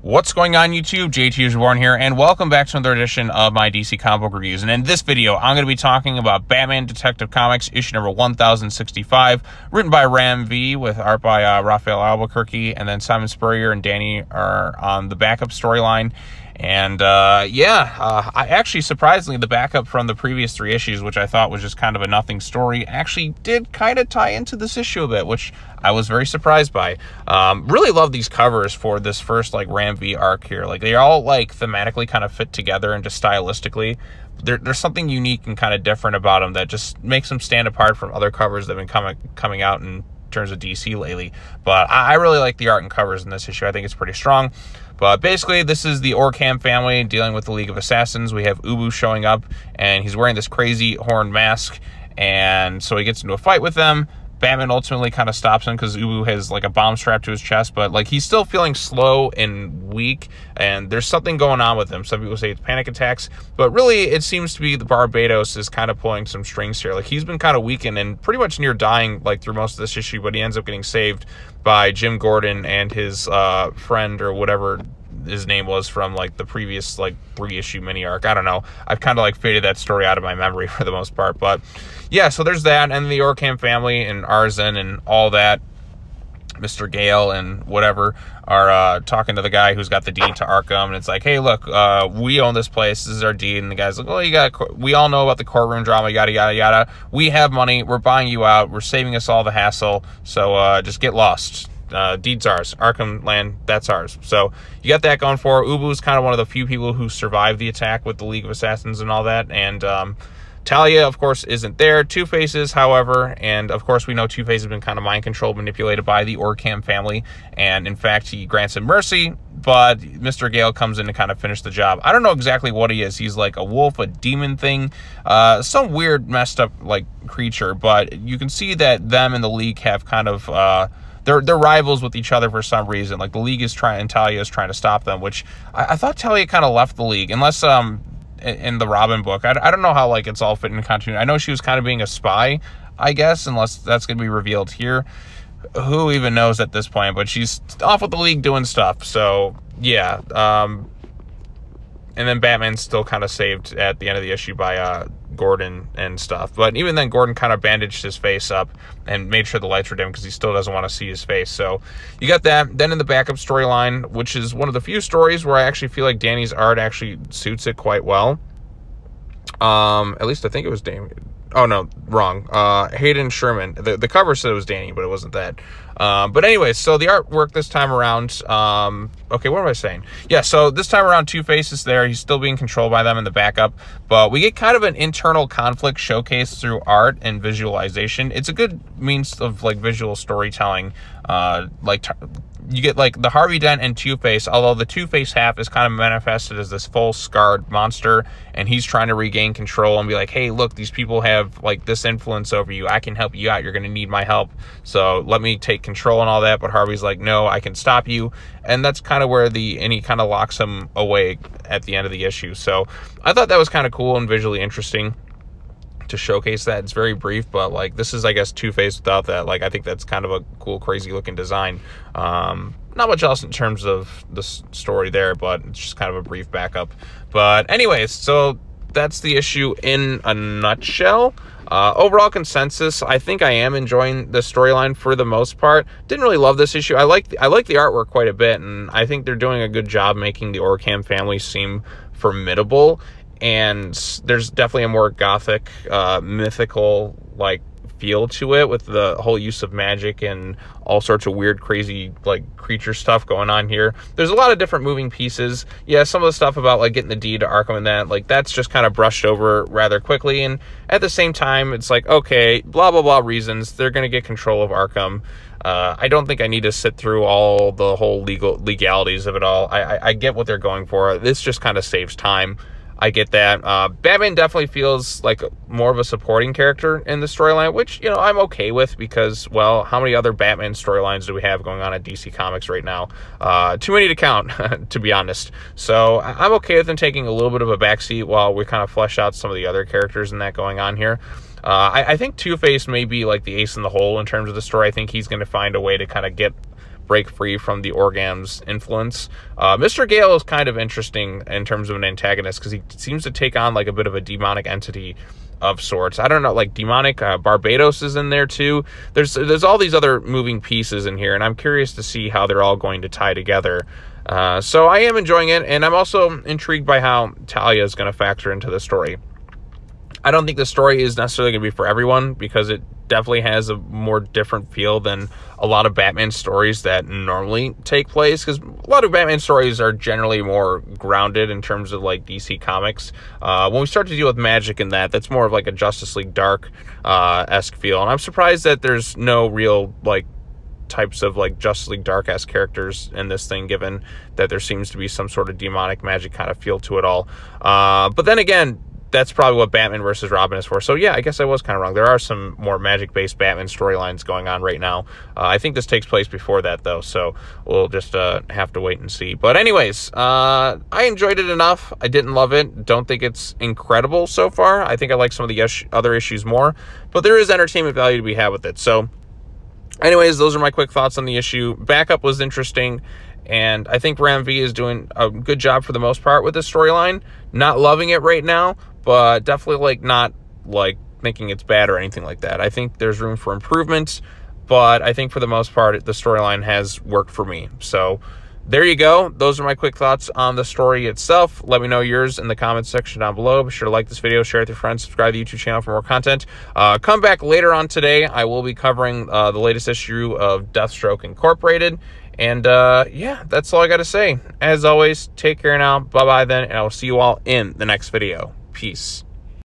What's going on YouTube? JT is Reborn here, and welcome back to another edition of my DC comic book reviews. And in this video, I'm going to be talking about Batman Detective Comics, issue number 1065, written by Ram V, with art by Raphael Albuquerque, and then Simon Spurrier and Danny are on the backup storyline. And I actually, surprisingly, the backup from the previous 3 issues, which I thought was just kind of a nothing story, actually did kind of tie into this issue a bit, which I was very surprised by. Really love these covers for this first Ram V arc here. They all thematically kind of fit together, and just stylistically there's something unique and kind of different about them that just makes them stand apart from other covers that have been coming out in terms of DC lately. But I really like the art and covers in this issue. I think it's pretty strong. But basically, this is the Orgham family dealing with the League of Assassins. We have Ubu showing up, and he's wearing this crazy horn mask, and so he gets into a fight with them. Batman ultimately kind of stops him because Ubu has a bomb strapped to his chest, but he's still feeling slow and weak, and there's something going on with him. Some people say it's panic attacks, but really it seems to be the Barbados is kind of pulling some strings here. He's been kind of weakened and pretty much near dying through most of this issue, but he ends up getting saved by Jim Gordon and his friend, or whatever his name was from the previous 3-issue mini arc. I don't know, I've kind of faded that story out of my memory for the most part. But yeah, so there's that, and the Orgham family and Arzen and all that, Mr. Gale and whatever, are talking to the guy who's got the deed to Arkham, and it's hey, look, we own this place, this is our deed. And the guy's like, well, we all know about the courtroom drama, yada yada yada, we have money, we're buying you out, we're saving us all the hassle, so just get lost. Deed's ours. Arkham land, that's ours. So you got that going for. Ubu's kind of one of the few people who survived the attack with the League of Assassins and all that. And Talia, of course, isn't there. Two-Face is, however, and of course we know Two-Face has been kind of mind-controlled, manipulated by the Orgham family, and in fact he grants him mercy, but Mr. Gale comes in to kind of finish the job. I don't know exactly what he is. He's like a wolf, a demon thing, some weird messed up creature, but you can see that them and the League have kind of they're rivals with each other for some reason. The League is trying, and Talia is trying to stop them, which I thought Talia kind of left the League, unless in the Robin book. I don't know how it's all fit in continuity. I know she was kind of being a spy, I guess, unless that's going to be revealed here. Who even knows at this point? But she's off with the League doing stuff. So yeah, and then Batman's still kind of saved at the end of the issue by Gordon and stuff. But even then, Gordon kind of bandaged his face up and made sure the lights were dim because he still doesn't want to see his face. So you got that. Then in the backup storyline, which is one of the few stories where I actually feel like Danny's art actually suits it quite well. At least I think it was Danny. Oh, no, wrong. Hayden Sherman. The cover said it was Danny, but it wasn't that. But anyway, so the artwork this time around, okay, what am I saying? Yeah, so this time around, Two-Face is there. He's still being controlled by them in the backup, but we get kind of an internal conflict showcased through art and visualization. It's a good means of visual storytelling. You get the Harvey Dent and Two-Face, although the Two-Face half is kind of manifested as this full scarred monster, and he's trying to regain control and be hey, look, these people have this influence over you, I can help you out, you're going to need my help, so let me take control and all that. But Harvey's no, I can stop you, and that's kind of where and he kind of locks him away at the end of the issue. So I thought that was kind of cool and visually interesting to showcase that. It's very brief, but this is, I guess, Two-Face without that. I think that's kind of a cool, crazy looking design. Not much else in terms of the story there, but it's just kind of a brief backup. But anyways, so that's the issue in a nutshell. Overall consensus, I think I am enjoying the storyline for the most part. Didn't really love this issue. I like the artwork quite a bit, and I think they're doing a good job making the Orgham family seem formidable. And there's definitely a more gothic, mythical feel to it, with the whole use of magic and all sorts of weird, crazy creature stuff going on here. There's a lot of different moving pieces. Yeah, some of the stuff about getting the deed to Arkham and that, that's just kind of brushed over rather quickly. And at the same time, it's okay, blah blah blah reasons, they're gonna get control of Arkham. I don't think I need to sit through all the whole legalities of it all. I get what they're going for. This just kind of saves time. I get that. Batman definitely feels like more of a supporting character in the storyline, which, I'm okay with, because, well, how many other Batman storylines do we have going on at DC Comics right now? Too many to count, to be honest. So I'm okay with them taking a little bit of a backseat while we kind of flesh out some of the other characters and that going on here. I think Two-Face may be the ace in the hole in terms of the story. I think he's going to find a way to kind of get break free from the Orghams influence. Mr. Gale is kind of interesting in terms of an antagonist because he seems to take on like a bit of a demonic entity of sorts. I don't know, like demonic Barbados is in there too. There's all these other moving pieces in here, and I'm curious to see how they're all going to tie together. So I am enjoying it, and I'm also intrigued by how Talia is going to factor into the story. I don't think the story is necessarily going to be for everyone because it definitely has a more different feel than a lot of Batman stories that normally take place, because a lot of Batman stories are generally more grounded in terms of like DC Comics. When we start to deal with magic in that's more of like a Justice League Dark esque feel, and I'm surprised that there's no real like types of like Justice League Dark-esque characters in this thing, given that there seems to be some sort of demonic magic kind of feel to it all. But then again, that's probably what Batman versus Robin is for. So yeah, I guess I was kind of wrong. There are some more magic-based Batman storylines going on right now. I think this takes place before that, though, so we'll just have to wait and see. But anyways, I enjoyed it enough. I didn't love it. Don't think it's incredible so far. I think I like some of the other issues more, but there is entertainment value to be had with it. So anyways, those are my quick thoughts on the issue. Backup was interesting, and I think Ram V is doing a good job for the most part with this storyline. Not loving it right now, but definitely like not like thinking it's bad or anything like that. I think there's room for improvement, but I think for the most part the storyline has worked for me. So there you go. Those are my quick thoughts on the story itself. Let me know yours in the comments section down below. Be sure to like this video, share it with your friends, subscribe to the YouTube channel for more content. Come back later on today. I will be covering the latest issue of Deathstroke Incorporated. And yeah, that's all I got to say. As always, take care now. Bye-bye then, and I will see you all in the next video. Peace.